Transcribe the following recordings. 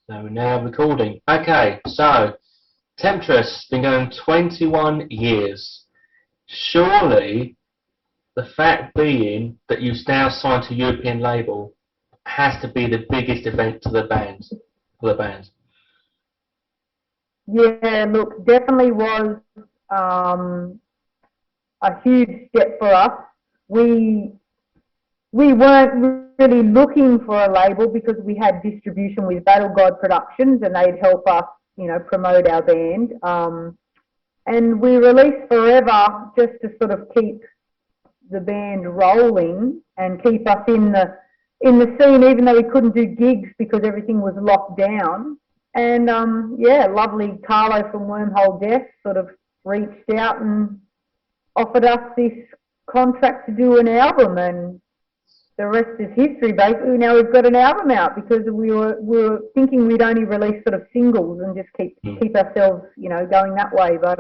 So we're now recording. Okay, so Temtris been going 21 years. Surely the fact being that you've now signed to a European label has to be the biggest event to the band, for the band. Yeah, look, definitely was a huge step for us. We weren't really looking for a label because we had distribution with Battle God Productions and they'd help us, you know, promote our band. And we released Forever just to sort of keep the band rolling and keep us in the scene, even though we couldn't do gigs because everything was locked down. And yeah, lovely Carlo from Wormholedeath sort of reached out and offered us this contract to do an album, and the rest is history. Basically, now we've got an album out because we were thinking we'd only release sort of singles and just keep ourselves, you know, going that way. But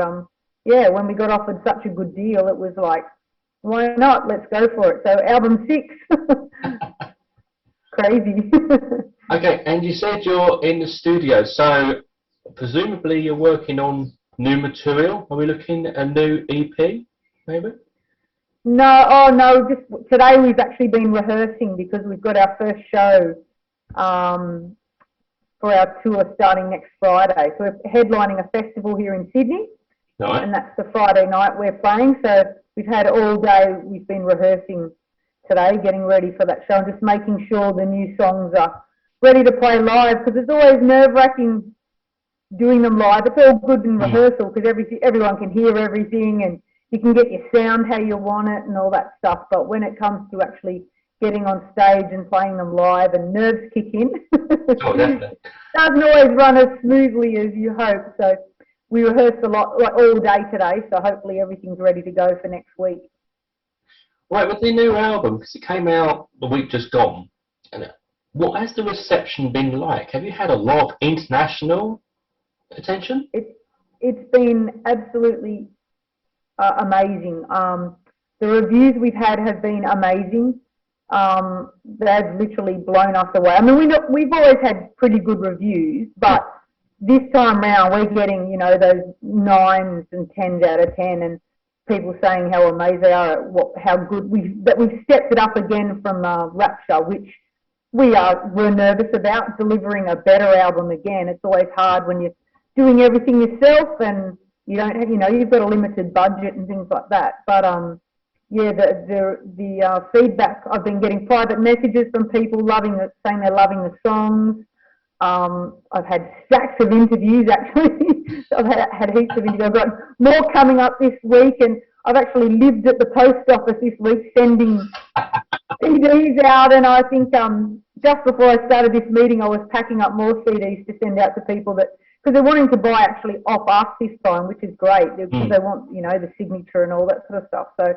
yeah, when we got offered such a good deal, it was like, why not? Let's go for it. So album 6, crazy. Okay, and you said you're in the studio, so presumably you're working on new material. Are we looking at a new EP, maybe? No, oh no, just today we've actually been rehearsing because we've got our first show for our tour starting next Friday. So we're headlining a festival here in Sydney, Right. And that's the Friday night we're playing. So we've had all day, we've been rehearsing today, getting ready for that show and just making sure the new songs are ready to play live, because it's always nerve-wracking doing them live. It's all good in rehearsal because everyone can hear everything and you can get your sound how you want it and all that stuff. But when it comes to actually getting on stage and playing them live, and nerves kick in, Oh, definitely. doesn't always run as smoothly as you hope. So we rehearsed a lot, like all day today. So hopefully everything's ready to go for next week. Right, with the new album, because it came out the week just gone, and what has the reception been like? Have you had a lot of international attention? It's been absolutely amazing. The reviews we've had have been amazing. They've literally blown us away. I mean, we've always had pretty good reviews, but this time round we're getting, you know, those 9s and 10s out of 10, and people saying how amazed they are at how good we've stepped it up again from Rapture, which we're nervous about delivering a better album again. It's always hard when you're doing everything yourself and you don't have, you know, you've got a limited budget and things like that. But yeah, the feedback, I've been getting private messages from people saying they're loving the songs. I've had stacks of interviews actually. I've had heaps of interviews. I've got more coming up this week, and I've actually lived at the post office this week sending CDs out, and I think just before I started this meeting I was packing up more CDs to send out to people because they're wanting to buy actually off us this time, which is great, because they want, you know, the signature and all that sort of stuff. So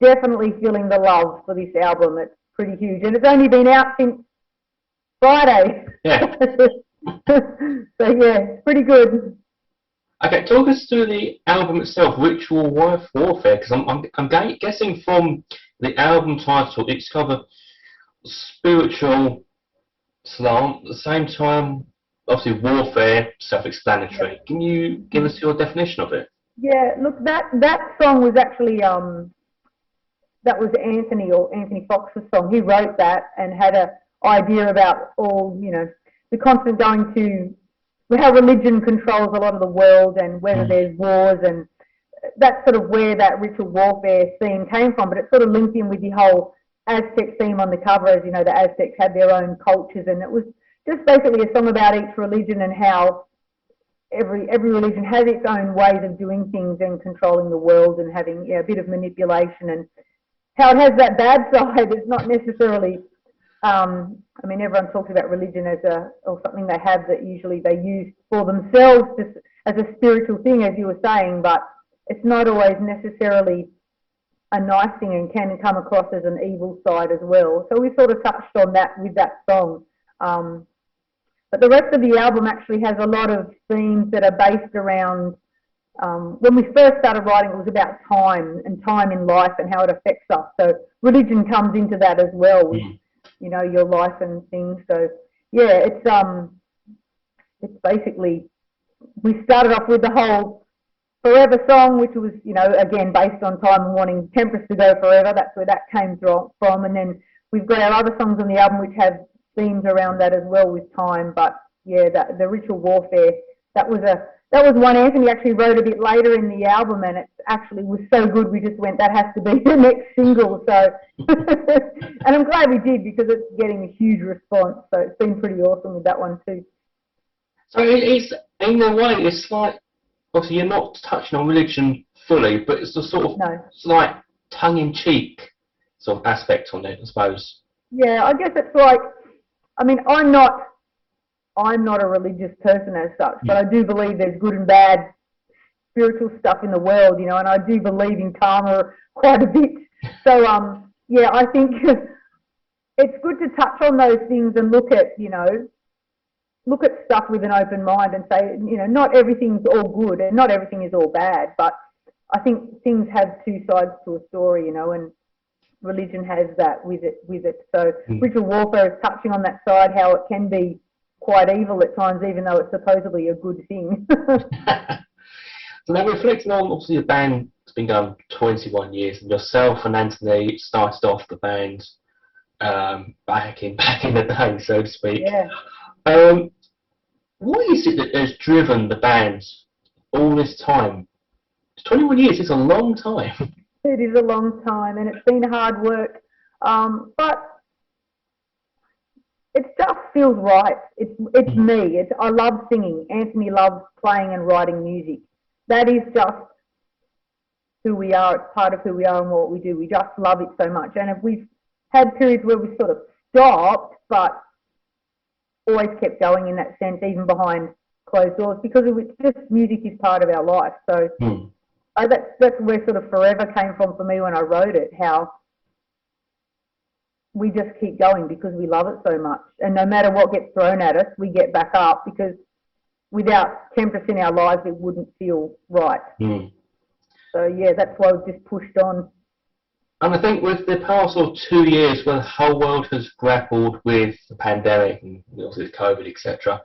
definitely feeling the love for this album. It's pretty huge, and it's only been out since Friday. Yeah. So yeah, pretty good. Okay, talk us through the album itself, Ritual Warfare, because I'm guessing from the album title it's kind of a spiritual slant, at the same time, obviously warfare, self-explanatory. Yeah. Can you give us your definition of it? Yeah, look, that song was actually that was Anthony Fox's song. He wrote that and had an idea about all, you know, the constant going to how religion controls a lot of the world and whether there's wars, and that's sort of where that ritual warfare theme came from. But it sort of linked in with the whole Aztec theme on the cover, as you know, the Aztecs had their own cultures, and it was just basically a song about each religion and how every religion has its own ways of doing things and controlling the world and having a bit of manipulation, and how it has that bad side. It's not necessarily, I mean, everyone talks about religion as or something they have that usually they use for themselves just as a spiritual thing, as you were saying, but it's not always necessarily a nice thing and can come across as an evil side as well. So we sort of touched on that with that song. But the rest of the album actually has a lot of themes that are based around, when we first started writing, it was about time and time in life and how it affects us. So religion comes into that as well with, you know, your life and things. So yeah, it's it's basically, we started off with the whole Forever song, which was, you know, again, based on time and wanting Temtris to go forever. That's where that came from. And then we've got our other songs on the album which have themes around that as well with time. But yeah, the Ritual Warfare, that was one Anthony actually wrote a bit later in the album, and it actually was so good we just went, that has to be the next single. So, and I'm glad we did, because it's getting a huge response. So it's been pretty awesome with that one too. So it's, in a way, it's like, obviously you're not touching on religion fully, but it's a sort of slight tongue-in-cheek sort of aspect on it, I suppose. Yeah, I guess it's like, I mean, I'm not a religious person as such, but I do believe there's good and bad spiritual stuff in the world, you know, and I do believe in karma quite a bit. So, yeah, I think it's good to touch on those things and look at stuff with an open mind and say, you know, not everything's all good and not everything is all bad, but I think things have two sides to a story, you know, and religion has that with it. So Ritual Warfare is touching on that side, how it can be quite evil at times, even though it's supposedly a good thing. So now, reflecting on, obviously, the band has been going 21 years, and yourself and Anthony started off the band back in the day, so to speak. Yeah. What is it that has driven the band all this time? 21 years is a long time. It is a long time, and it's been hard work, but it just feels right. It's me. I love singing. Anthony loves playing and writing music. That is just who we are. It's part of who we are and what we do. We just love it so much. And if we've had periods where we sort of stopped, but always kept going in that sense, even behind closed doors, because it's just music is part of our life. So that's where sort of Forever came from for me when I wrote it, how we just keep going because we love it so much. And no matter what gets thrown at us, we get back up, because without Temtris in our lives, it wouldn't feel right. So, yeah, that's why we've just pushed on. And I think with the past 2 years where the whole world has grappled with the pandemic and obviously COVID, etc.,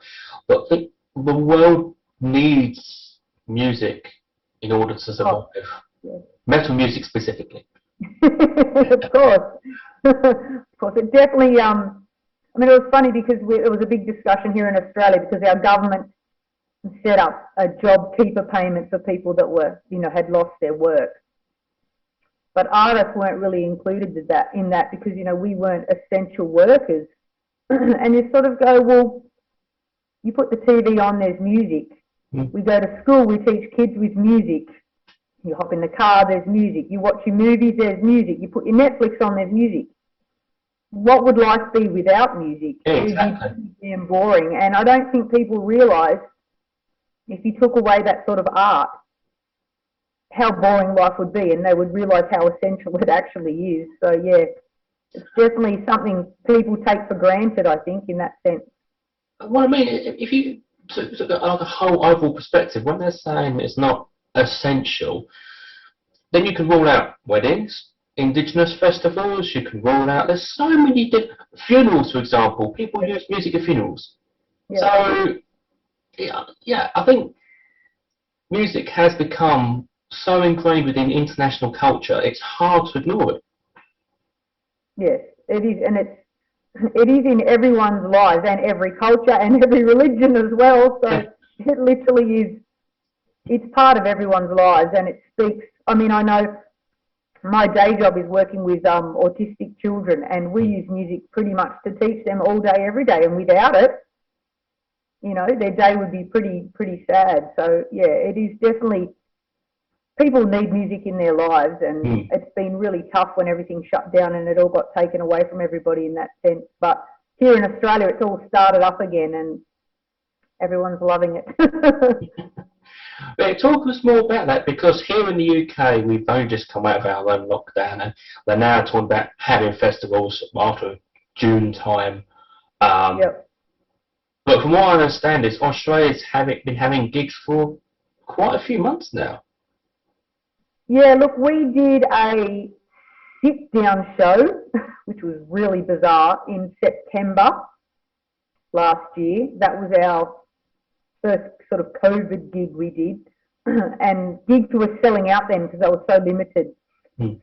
but I think the world needs music in order to survive. Metal music specifically. Of course. Of course. It definitely, I mean, it was funny because it was a big discussion here in Australia, because our government set up a job keeper payment for people that were, you know, had lost their work. But artists weren't really included in that because, you know, we weren't essential workers. And you sort of go, well, you put the TV on, there's music. We go to school, we teach kids with music. You hop in the car, there's music. You watch your movies, there's music. You put your Netflix on, there's music. What would life be without music? Exactly. It would be damn boring. And I don't think people realise, if you took away that sort of art, how boring life would be, and they would realise how essential it actually is. So, yeah, it's definitely something people take for granted, I think, in that sense. Well, I mean, if you took like a whole overall perspective, when they're saying it's not essential, then you can rule out weddings, Indigenous festivals, you can rule out, there's so many different funerals, for example. People use music at funerals. So, yeah, I think music has become so ingrained within international culture, it's hard to ignore it. Yes, it is, and it is in everyone's lives, and every culture and every religion as well. So it literally is, it's part of everyone's lives, and it speaks. I mean, I know my day job is working with autistic children, and we use music pretty much to teach them all day, every day, and without it, you know, their day would be pretty sad. So yeah, it is definitely, people need music in their lives, and it's been really tough when everything shut down and it all got taken away from everybody in that sense. But here in Australia, it's all started up again, and everyone's loving it. But talk us more about that, because here in the UK, we've only just come out of our own lockdown, and they're now talking about having festivals after June time. But from what I understand, is Australia's been having gigs for quite a few months now. Yeah, look, we did a sit-down show, which was really bizarre, in September last year. That was our first sort of COVID gig we did, and gigs were selling out then because they were so limited.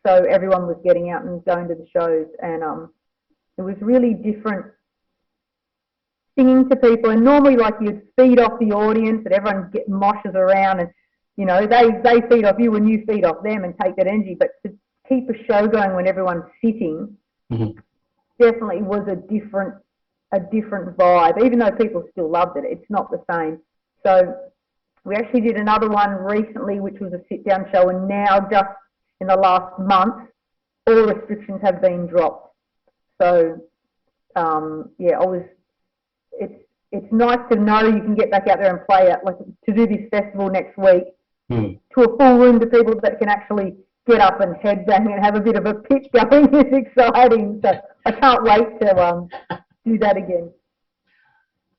So everyone was getting out and going to the shows, and it was really different singing to people. And normally, like, you'd feed off the audience, and everyone moshes around, and you know, they feed off you and you feed off them and take that energy. But to keep a show going when everyone's sitting definitely was a different vibe. Even though people still loved it, it's not the same. So we actually did another one recently, which was a sit-down show, and now just in the last month, all restrictions have been dropped. So yeah, it's nice to know you can get back out there and play it, like to do this festival next week to a full room, to people that can actually get up and headbang and have a bit of a pitch going is exciting. So I can't wait to do that again.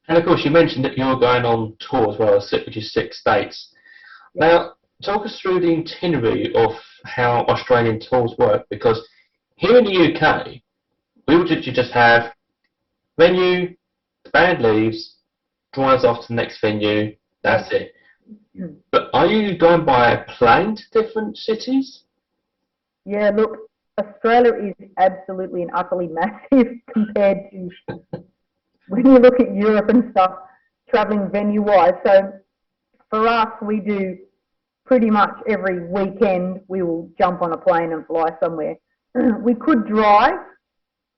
And of course, you mentioned that you're going on tour as well, which is 6 states. Yeah. Now, talk us through the itinerary of how Australian tours work, because here in the UK, we would just have venue, the band leaves, drives off to the next venue, that's it. But are you going by plane to different cities? Yeah, look, Australia is absolutely and utterly massive compared to when you look at Europe and stuff, travelling venue-wise. So for us, we do pretty much every weekend we will jump on a plane and fly somewhere. We could drive,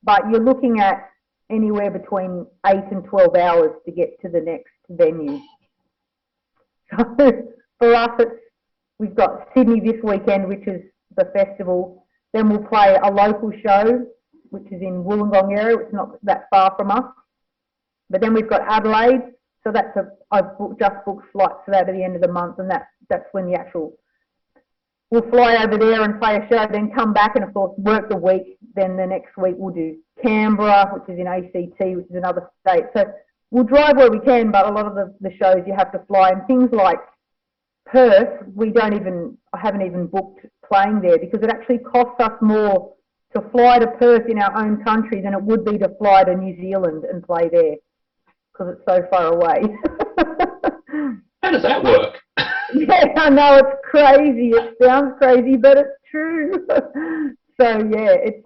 but you're looking at anywhere between 8 and 12 hours to get to the next venue. So for us, we've got Sydney this weekend, which is the festival. Then we'll play a local show, which is in Wollongong area, which is not that far from us. But then we've got Adelaide, so I've just booked flights for that at the end of the month, and that's when the actual, we'll fly over there and play a show, then come back and of course work the week. Then the next week we'll do Canberra, which is in ACT, which is another state. So we'll drive where we can, but a lot of the shows you have to fly, and things like Perth, I haven't even booked playing there because it actually costs us more to fly to Perth in our own country than it would be to fly to New Zealand and play there because it's so far away. How does that work? Yeah, I know, it's crazy. It sounds crazy, but it's true. So yeah, it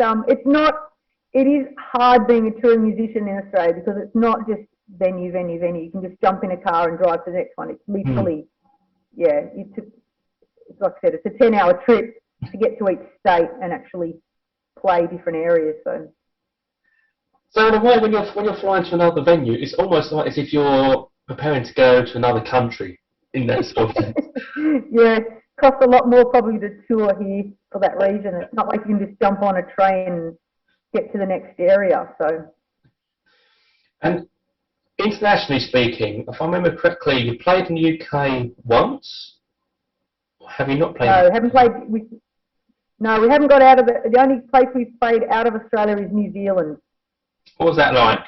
is hard being a touring musician in Australia because it's not just venue. You can just jump in a car and drive to the next one. It's literally, like I said, it's a 10-hour trip to get to each state and actually play different areas. So in a way, when you're flying to another venue, it's almost like as if you're preparing to go to another country in that sort of sense. Yeah, it costs a lot more probably to tour here for that reason. It's not like you can just jump on a train and get to the next area. So. And internationally speaking, if I remember correctly, you played in the UK once. Have you not played? No, haven't played. No, we haven't got out of it. The only place we've played out of Australia is New Zealand. What was that like?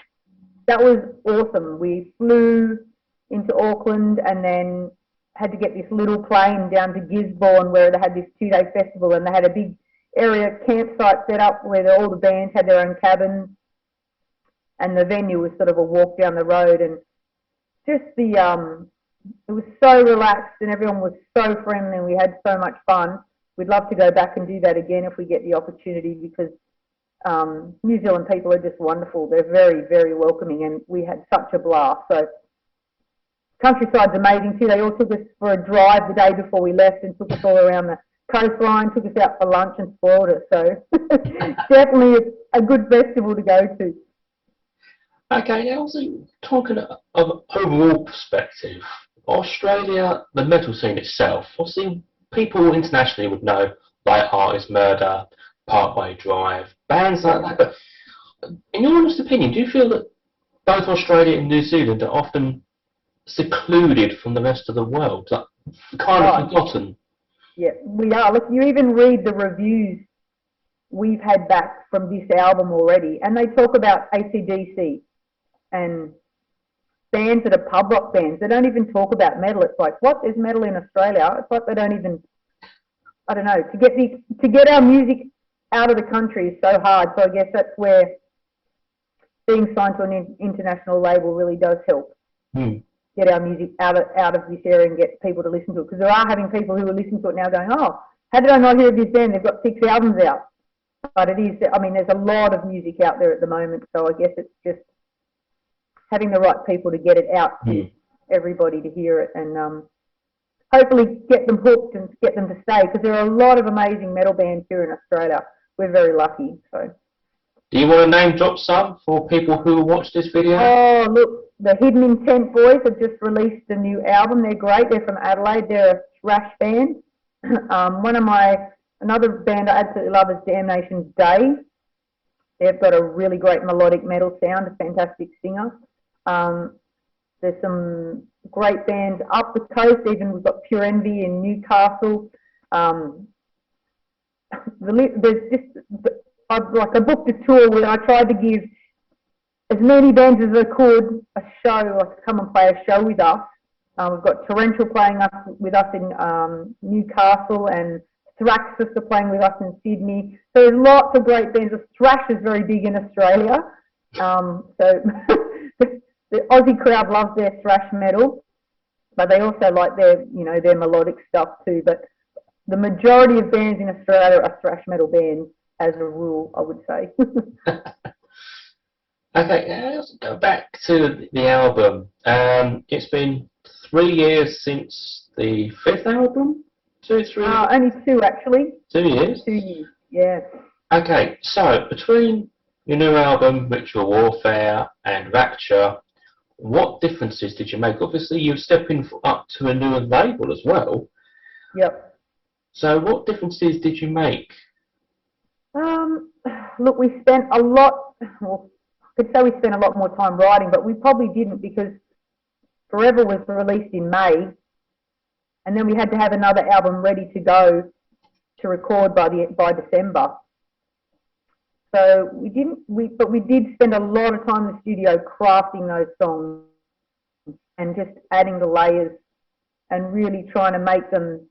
That was awesome. We flew into Auckland and then had to get this little plane down to Gisborne where they had this 2-day festival, and they had a big area campsite set up where all the bands had their own cabins, and the venue was sort of a walk down the road, and just it was so relaxed and everyone was so friendly and we had so much fun. We'd love to go back and do that again if we get the opportunity because New Zealand people are just wonderful. They're very, very welcoming and we had such a blast. So countryside's amazing too. They all took us for a drive the day before we left and took us all around the coastline, took us out for lunch and spoiled us. So definitely a good festival to go to. Okay, now also talking of overall perspective, Australia, the metal scene itself, obviously people internationally would know Light Heart is Murder, Parkway Drive, bands like that, but in your honest opinion, do you feel that both Australia and New Zealand are often secluded from the rest of the world, like kind of forgotten? Yeah, we are. Look, you even read the reviews we've had back from this album already, and they talk about AC/DC and bands that are pub rock bands. They don't even talk about metal. It's like, what, there's metal in Australia? It's like they don't even, I don't know, to get our music out of the country is so hard. So I guess that's where being signed to an international label really does help. Mm. get our music out of this area and get people to listen to it. Because there are having people who are listening to it now going, oh, how did I not hear of this band? They've got 6 albums out. But it is, I mean, there's a lot of music out there at the moment, so I guess it's just having the right people to get it out to everybody to hear it, and hopefully get them hooked and get them to stay, because there are a lot of amazing metal bands here in Australia. We're very lucky. So. Do you want to name drop some for people who will watch this video? Oh, look, the Hidden Intent Boys have just released a new album. They're great. They're from Adelaide. They're a thrash band. Another band I absolutely love is Damnation's Day. They've got a really great melodic metal sound, a fantastic singer. There's some great bands up the coast, even we've got Pure Envy in Newcastle. There's just, I booked a tour where I tried to give as many bands as I could a show, like to come and play a show with us. We've got Torrential playing with us in Newcastle, and Thraxus are playing with us in Sydney. So there's lots of great bands. Thrash is very big in Australia. So the Aussie crowd loves their thrash metal, but they also like their melodic stuff too. But the majority of bands in Australia are thrash metal bands, as a rule, I would say. Okay, let's go back to the album. It's been 3 years since the 5th album? 2, 3? Only 2, actually. 2 years? 2 years, yeah. Okay, so between your new album, Ritual Warfare, and Rapture, what differences did you make? Obviously, you're stepping up to a newer label as well. Yep. So what differences did you make? Look, we spent a lot, well, I could say we spent a lot more time writing, but we probably didn't, because Forever was released in May, and then we had to have another album ready to go to record by December. So we did spend a lot of time in the studio crafting those songs and just adding the layers and really trying to make them.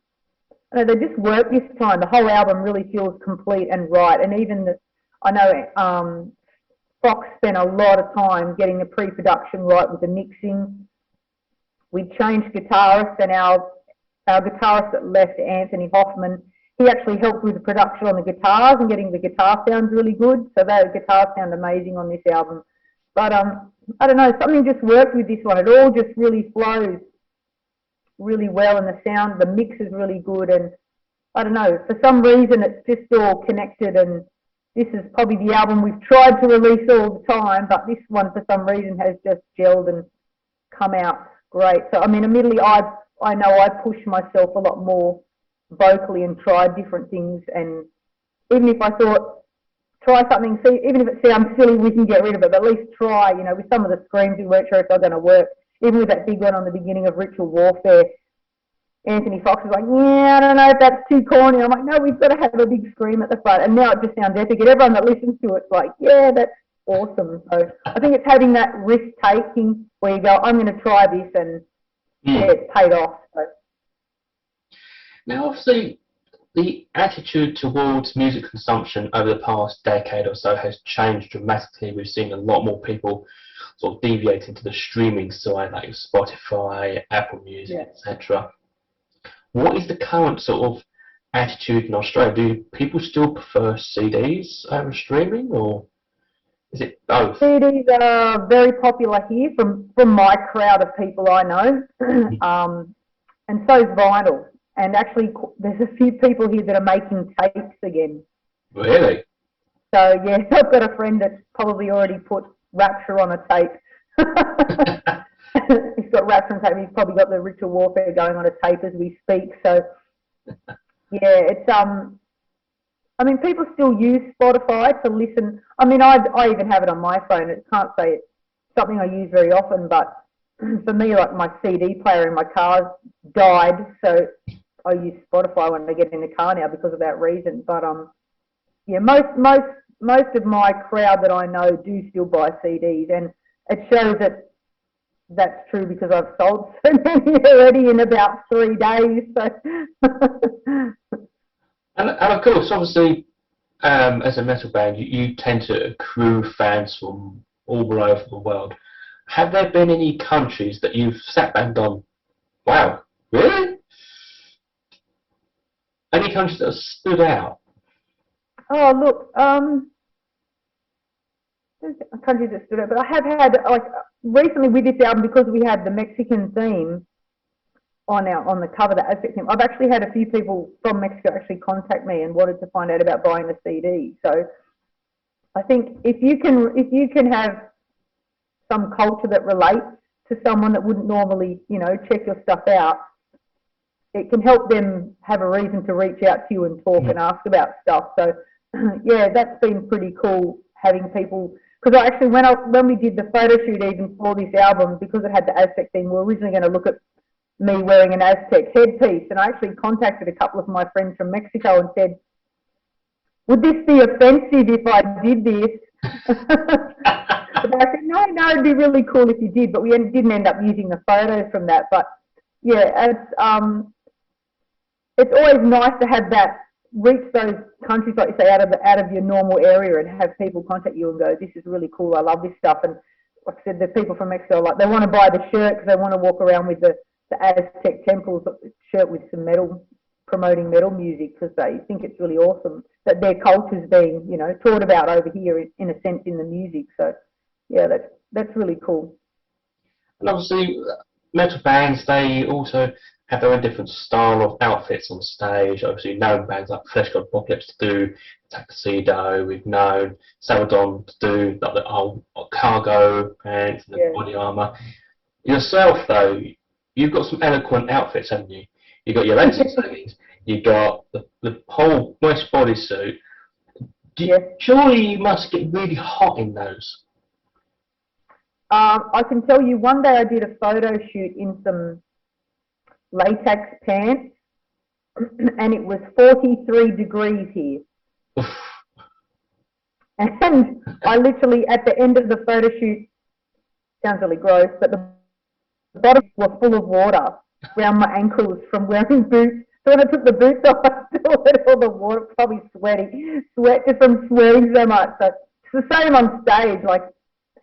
They just work this time. The whole album really feels complete and right. And even I know Fox spent a lot of time getting the pre-production right with the mixing. We changed guitarists, and our guitarist that left, Anthony Hoffman, he actually helped with the production on the guitars and getting the guitar sounds really good. So the guitars sound amazing on this album. But I don't know, something just worked with this one. It all just really flows really well, and the sound, the mix is really good, and I don't know, for some reason it's just all connected, and this is probably the album we've tried to release all the time, but this one for some reason has just gelled and come out great. So I mean, admittedly, I know I pushed myself a lot more vocally and tried different things, and even if I thought, try something, see, even if it sounds silly, we can get rid of it, but at least try, with some of the screams we weren't sure if they're going to work. Even with that big one on the beginning of Ritual Warfare, Anthony Fox was like, yeah, I don't know if that's too corny. I'm like, no, we've got to have a big scream at the front. And now it just sounds epic. And everyone that listens to it's like, yeah, that's awesome. So I think it's having that risk-taking where you go, I'm going to try this, and it's paid off. So. Now, obviously, the attitude towards music consumption over the past decade or so has changed dramatically. We've seen a lot more people sort of deviating to the streaming side, like Spotify, Apple Music, etc. What is the current sort of attitude in Australia? Do people still prefer CDs over streaming, or is it both? CDs are very popular here from my crowd of people I know, and so is vinyl. And actually, there's a few people here that are making tapes again. Really? So, yeah, I've got a friend that's probably already put Rapture on a tape. He's got Rapture on tape. He's probably got the Ritual Warfare going on a tape as we speak. So, yeah, it's I mean, people still use Spotify to listen. I mean, I even have it on my phone. I can't say it's something I use very often, but for me, like, my CD player in my car died, so I use Spotify when I get in the car now because of that reason. But yeah, most of my crowd that I know do still buy CDs, and it shows that that's true because I've sold so many already in about 3 days. So. and of course, obviously, as a metal band, you tend to accrue fans from all over the world. have there been any countries that you've sat back and gone, wow, really? Any countries that have stood out? Oh, look, there's countries that stood out, but I have had, like, recently with this album, because we had the Mexican theme on the cover, the Aztec theme, I've actually had a few people from Mexico actually contact me and wanted to find out about buying the CD. So I think if you can have some culture that relates to someone that wouldn't normally, you know, check your stuff out, it can help them have a reason to reach out to you and talk and ask about stuff. So yeah, that's been pretty cool having people, because I actually, when we did the photo shoot even for this album, because it had the Aztec thing, we were originally going to look at me wearing an Aztec headpiece, and I actually contacted a couple of my friends from Mexico and said, would this be offensive if I did this? But I said, no, it'd be really cool if you did, but we didn't end up using the photos from that. But yeah, it's always nice to have that, reach those countries, like you say, out of your normal area, and have people contact you and go, this is really cool, I love this stuff. And like I said, the people from Mexico, like, they want to buy the shirt because they want to walk around with the Aztec temples shirt with some metal, promoting metal music, because they think it's really awesome that their culture's being, you know, taught about over here in a sense in the music. So yeah, that's really cool. And obviously, metal bands, they also have their own different style of outfits on stage. Obviously, known bands like Flesh God Apocalypse to do tuxedo. We've known Sabaton to do like the old cargo pants and the body armour. Yourself, though, you've got some eloquent outfits, haven't you? You've got your latex leggings, you've got the whole West bodysuit. Surely you must get really hot in those. I can tell you, one day I did a photo shoot in some latex pants, and it was 43 degrees here. And I literally, at the end of the photo shoot, sounds really gross, but the bottoms were full of water around my ankles from wearing boots. So when I took the boots off, I still had all the water, probably sweaty, sweat just from sweating so much. So it's the same on stage. Like,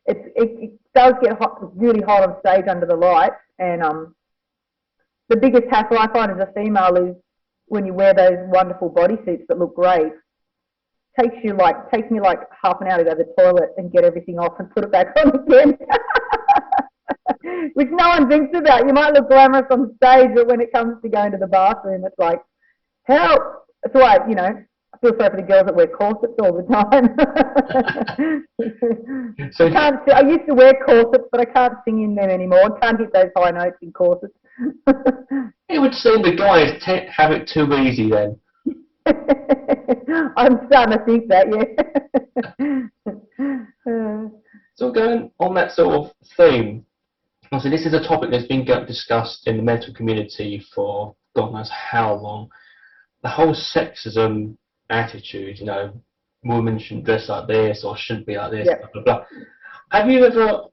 it does get hot, really hot on stage under the lights. And the biggest hassle I find as a female is when you wear those wonderful bodysuits that look great. Takes me like half an hour to go to the toilet and get everything off and put it back on again. Which no one thinks about. You might look glamorous on stage, but when it comes to going to the bathroom, it's like, help! That's why, you know, I feel sorry for the girls that wear corsets all the time. So I used to wear corsets, but I can't sing in them anymore. I can't hit those high notes in corsets. It would seem the guys have it too easy then. I'm starting to think that, yeah. So going on that sort of theme, obviously this is a topic that's been discussed in the metal community for God knows how long. The whole sexism attitude, you know, women shouldn't dress like this or shouldn't be like this, blah, blah, blah. Have you ever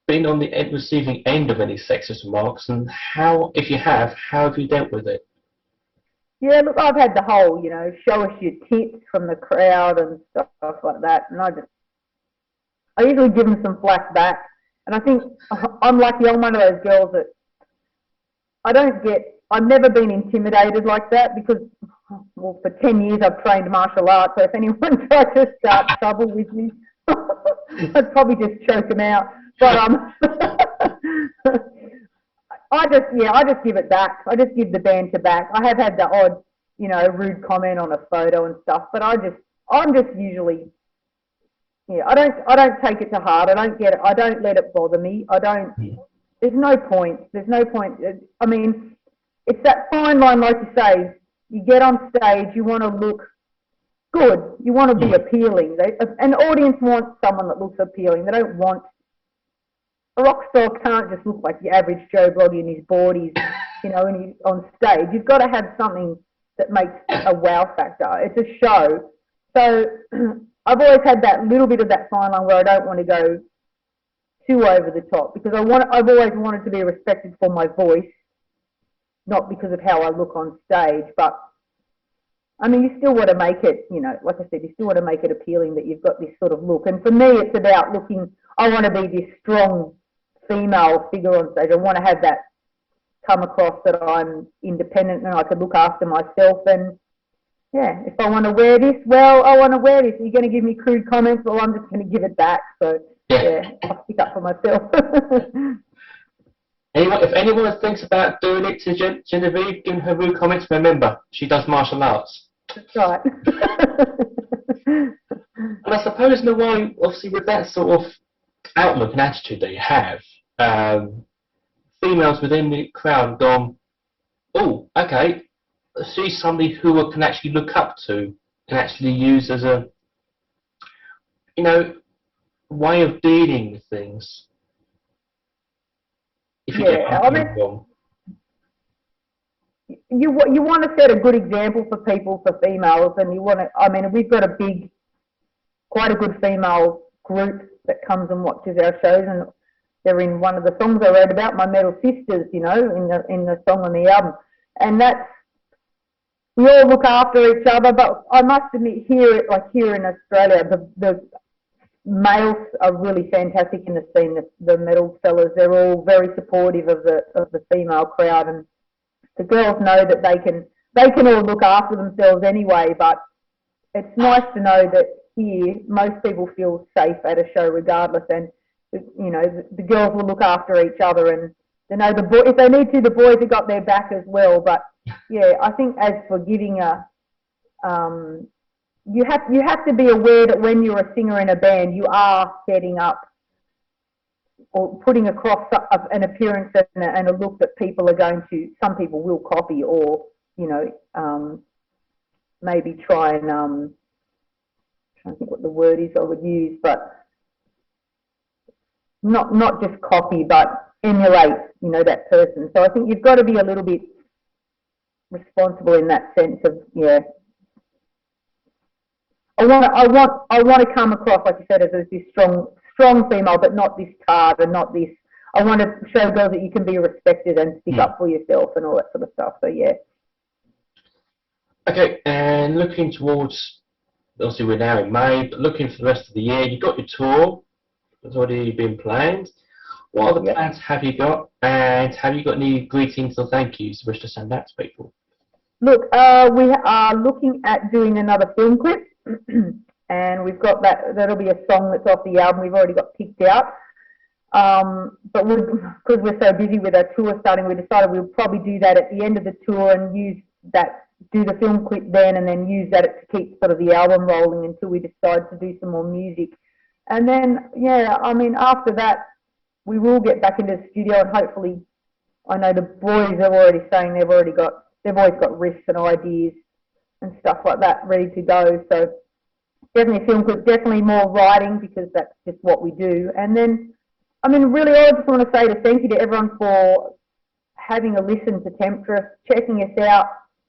been on the receiving end of any sexist remarks, and how, if you have, how have you dealt with it? Yeah, look, I've had the whole, you know, show us your tits from the crowd and stuff like that, and I usually give them some flack back, and I think I'm lucky. I'm one of those girls that I've never been intimidated like that, because, well, for 10 years I've trained martial arts, so if anyone tried to start trouble with me, I'd probably just choke them out. But I just give it back. I just give the banter back. I have had the odd, you know, rude comment on a photo and stuff, but I'm just usually, yeah, I don't take it to heart. I don't get it. I don't let it bother me. There's no point. I mean, it's that fine line, like you say. You get on stage, you want to look good. You want to be appealing. An audience wants someone that looks appealing. They don't want, a rock star can't just look like your average Joe Bloggy in his boardies, you know, and he's on stage. You've got to have something that makes a wow factor. It's a show. So I've always had that little bit of that fine line where I don't want to go too over the top, because I've always wanted to be respected for my voice, not because of how I look on stage. But I mean, you still want to make it, you know, like I said, you still want to make it appealing that you've got this sort of look. And for me, it's about looking, I want to be this strong female figure on stage. I want to have that come across that I'm independent and I can look after myself. And yeah, if I want to wear this, well, I want to wear this. Are you going to give me crude comments? Well, I'm just going to give it back. So yeah, I'll stick up for myself. If anyone thinks about doing it to Genevieve, giving her rude comments, remember, she does martial arts. That's right. And I suppose in a way, obviously with that sort of outlook and attitude that you have, females within the crowd have gone, oh, okay, she's somebody who I can actually look up to, can actually use as a, you know, way of dealing with things. If you get I mean, wrong. You want to set a good example for people, for females, and you want to, I mean, we've got quite a good female group that comes and watches our shows, and they're in one of the songs I wrote about, My Metal Sisters, you know, in the song on the album. And that's, we all look after each other, but I must admit here in Australia, the males are really fantastic in the scene, the metal fellas. They're all very supportive of the female crowd, and the girls know that they can all look after themselves anyway, but it's nice to know that here most people feel safe at a show regardless, and you know the girls will look after each other, and they know if they need to, the boys have got their back as well. But yeah, I think as for giving you have to be aware that when you're a singer in a band, you are setting up or putting across an appearance and a look that people are going to, some people will copy, or, you know, maybe try and, I'm trying to think what the word is I would use, but not just copy, but emulate, you know, that person. So I think you've got to be a little bit responsible in that sense of, yeah. I want to come across, like you said, as this strong female, but not this tart and not this. I want to show girls that you can be respected and stick up for yourself and all that sort of stuff. So yeah. Okay, and looking towards, obviously we're now in May, but looking for the rest of the year, you've got your tour that's already been planned. What other plans have you got, and have you got any greetings or thank yous you wish to send out to people? Look, we are looking at doing another film clip. And we've got that'll be a song that's off the album we've already got picked out. But because we're so busy with our tour starting, we decided we'll probably do that at the end of the tour and do the film clip then, and then use that to keep sort of the album rolling until we decide to do some more music. And then, yeah, I mean, after that, we will get back into the studio, and hopefully, I know the boys are already saying they've always got riffs and ideas and stuff like that ready to go. So definitely film clip, definitely more writing, because that's just what we do. And then, I mean, really, I just want to say thank you to everyone for having a listen to Temtris, checking us out.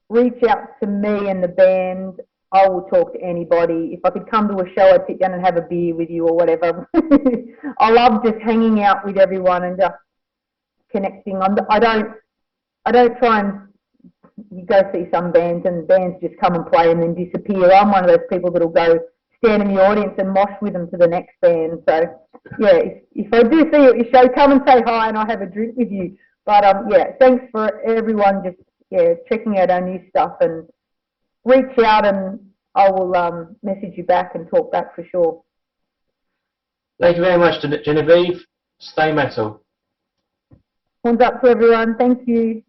Reach out to me and the band. I will talk to anybody. If I could come to a show, I'd sit down and have a beer with you or whatever. I love just hanging out with everyone and just connecting. I don't try and, you go see some bands and bands just come and play and then disappear. I'm one of those people that'll go stand in the audience and mosh with them to the next band. So yeah, if I do see you at your show, come and say hi and I'll have a drink with you. But yeah, thanks for everyone just checking out our new stuff, and reach out and I will message you back and talk back for sure. Thank you very much, Genevieve. Stay metal. Horns up to everyone. Thank you.